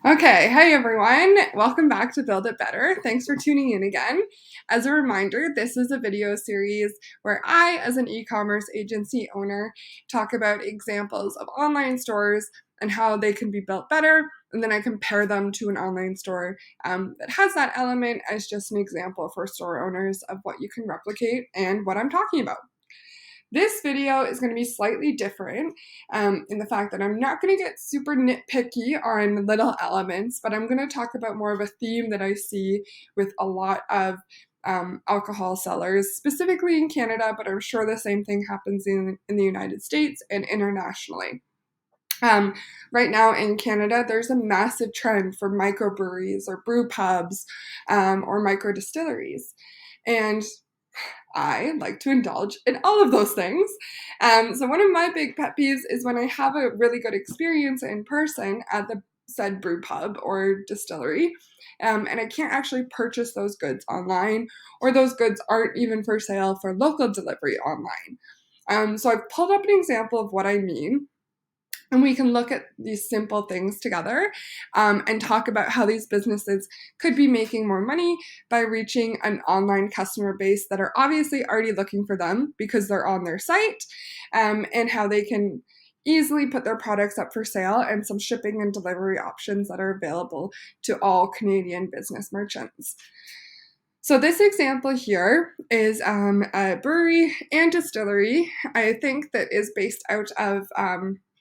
Okay, hi everyone. Welcome back to Build It Better. Thanks for tuning in again. As a reminder, this is a video series where I, as an e-commerce agency owner, talk about examples of online stores and how they can be built better, and then I compare them to an online store that has that element as just an example for store owners of what you can replicate and what I'm talking about. This video is going to be slightly different in the fact that I'm not going to get super nitpicky on little elements, but I'm going to talk about more of a theme that I see with a lot of alcohol sellers, specifically in Canada, but I'm sure the same thing happens in the United States and internationally. Right now in Canada, there's a massive trend for microbreweries or brew pubs or micro distilleries. And I like to indulge in all of those things. So one of my big pet peeves is when I have a really good experience in person at the said brew pub or distillery, and I can't actually purchase those goods online, or those goods aren't even for sale for local delivery online. So I've pulled up an example of what I mean. And we can look at these simple things together and talk about how these businesses could be making more money by reaching an online customer base that are obviously already looking for them because they're on their site, and how they can easily put their products up for sale and some shipping and delivery options that are available to all Canadian business merchants. So this example here is a brewery and distillery, I think, that is based out of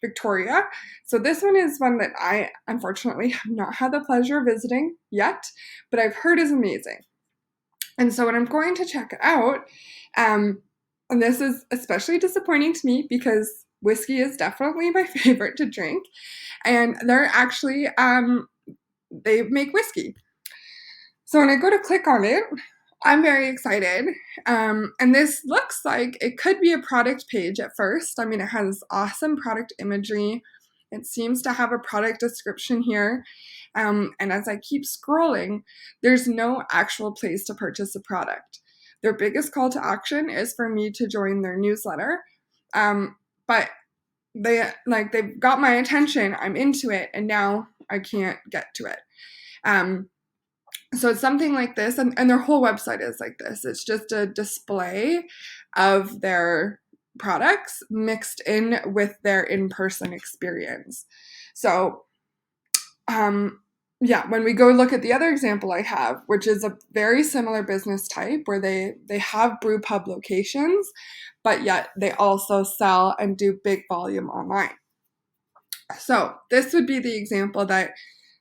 Victoria. So this one is one that I unfortunately have not had the pleasure of visiting yet, but I've heard is amazing. And so when I'm going to check it out, and this is especially disappointing to me because whiskey is definitely my favorite to drink, and they're actually they make whiskey. So when I go to click on it, I'm very excited. And this looks like it could be a product page at first. I mean, it has awesome product imagery. It seems to have a product description here. And as I keep scrolling, there's no actual place to purchase a product. Their biggest call to action is for me to join their newsletter. But they've got my attention. I'm into it, and now I can't get to it. So it's something like this, and their whole website is like this. It's just a display of their products mixed in with their in-person experience. So, yeah, when we go look at the other example I have, which is a very similar business type where they have brew pub locations, but yet they also sell and do big volume online. So this would be the example that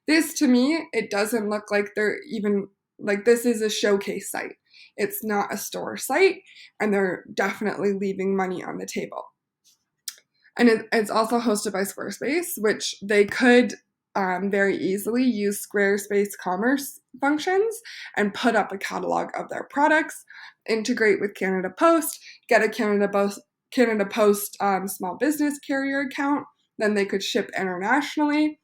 this, to me, it doesn't look like they're even, like, this is a showcase site. It's not a store site, and they're definitely leaving money on the table. And it's also hosted by Squarespace, which they could very easily use Squarespace commerce functions and put up a catalog of their products, integrate with Canada Post, get a Canada Post small business carrier account, then they could ship internationally,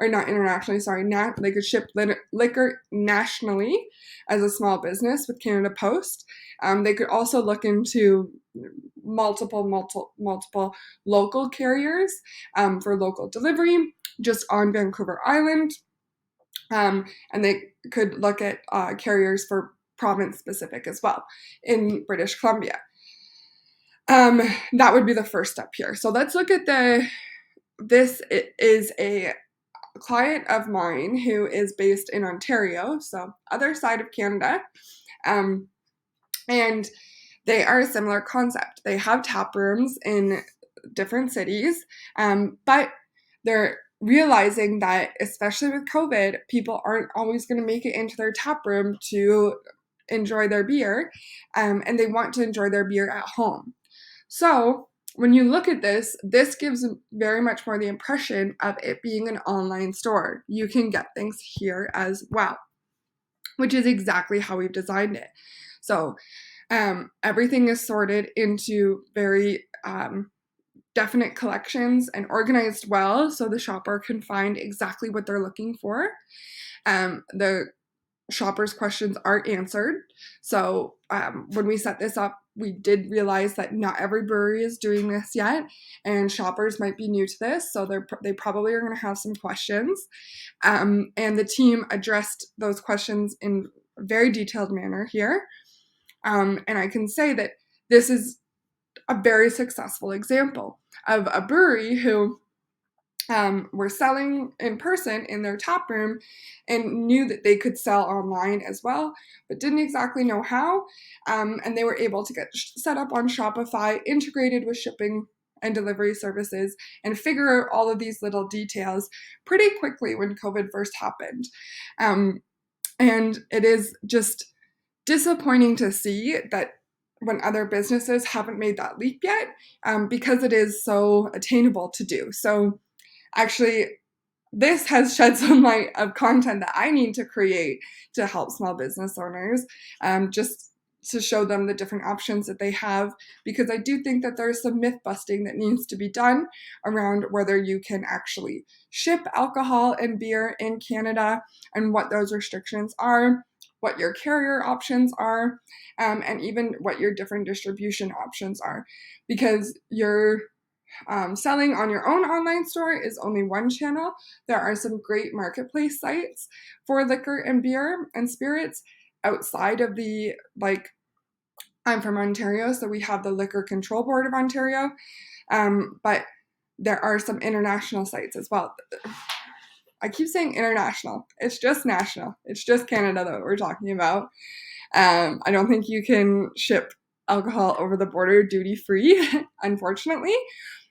or not internationally, sorry, they could ship liquor nationally as a small business with Canada Post. They could also look into multiple local carriers for local delivery just on Vancouver Island. And they could look at carriers for province specific as well in British Columbia. That would be the first step here. So let's look at this is a client of mine who is based in Ontario, so other side of Canada, and they are a similar concept. They have tap rooms in different cities, but they're realizing that, especially with COVID, people aren't always going to make it into their tap room to enjoy their beer, and they want to enjoy their beer at home. So when you look at this, this gives very much more the impression of it being an online store. You can get things here as well, which is exactly how we've designed it. So everything is sorted into very definite collections and organized well so the shopper can find exactly what they're looking for. The shopper's questions are answered. So when we set this up, we did realize that not every brewery is doing this yet, and shoppers might be new to this, so they probably are going to have some questions. And the team addressed those questions in a very detailed manner here. And I can say that this is a very successful example of a brewery who were selling in person in their tap room and knew that they could sell online as well, but didn't exactly know how. And they were able to get set up on Shopify, integrated with shipping and delivery services, and figure out all of these little details pretty quickly when COVID first happened. And it is just disappointing to see that when other businesses haven't made that leap yet, because it is so attainable to do. So actually, this has shed some light of content that I need to create to help small business owners, just to show them the different options that they have, because I do think that there's some myth busting that needs to be done around whether you can actually ship alcohol and beer in Canada and what those restrictions are, what your carrier options are, and even what your different distribution options are, because you're selling on your own online store is only one channel. There are some great marketplace sites for liquor and beer and spirits outside of the, like, I'm from Ontario, so we have the Liquor Control Board of Ontario, but there are some international sites as well. I keep saying international. It's just national. It's just Canada that we're talking about. I don't think you can ship alcohol over the border duty free, unfortunately.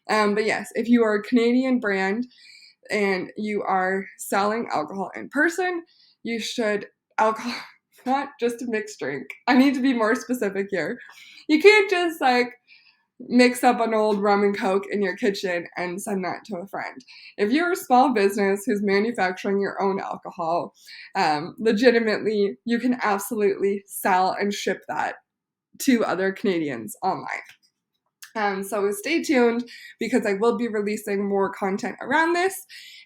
But yes, if you are a Canadian brand and you are selling alcohol in person, you should not just a mixed drink. I need to be more specific here. You can't just like mix up an old rum and coke in your kitchen and send that to a friend. If you're a small business who's manufacturing your own alcohol, legitimately, you can absolutely sell and ship that to other Canadians online. So stay tuned, because I will be releasing more content around this.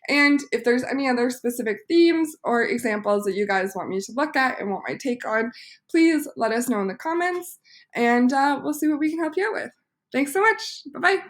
And if there's any other specific themes or examples that you guys want me to look at and want my take on, please let us know in the comments, and we'll see what we can help you out with. Thanks so much. Bye-bye.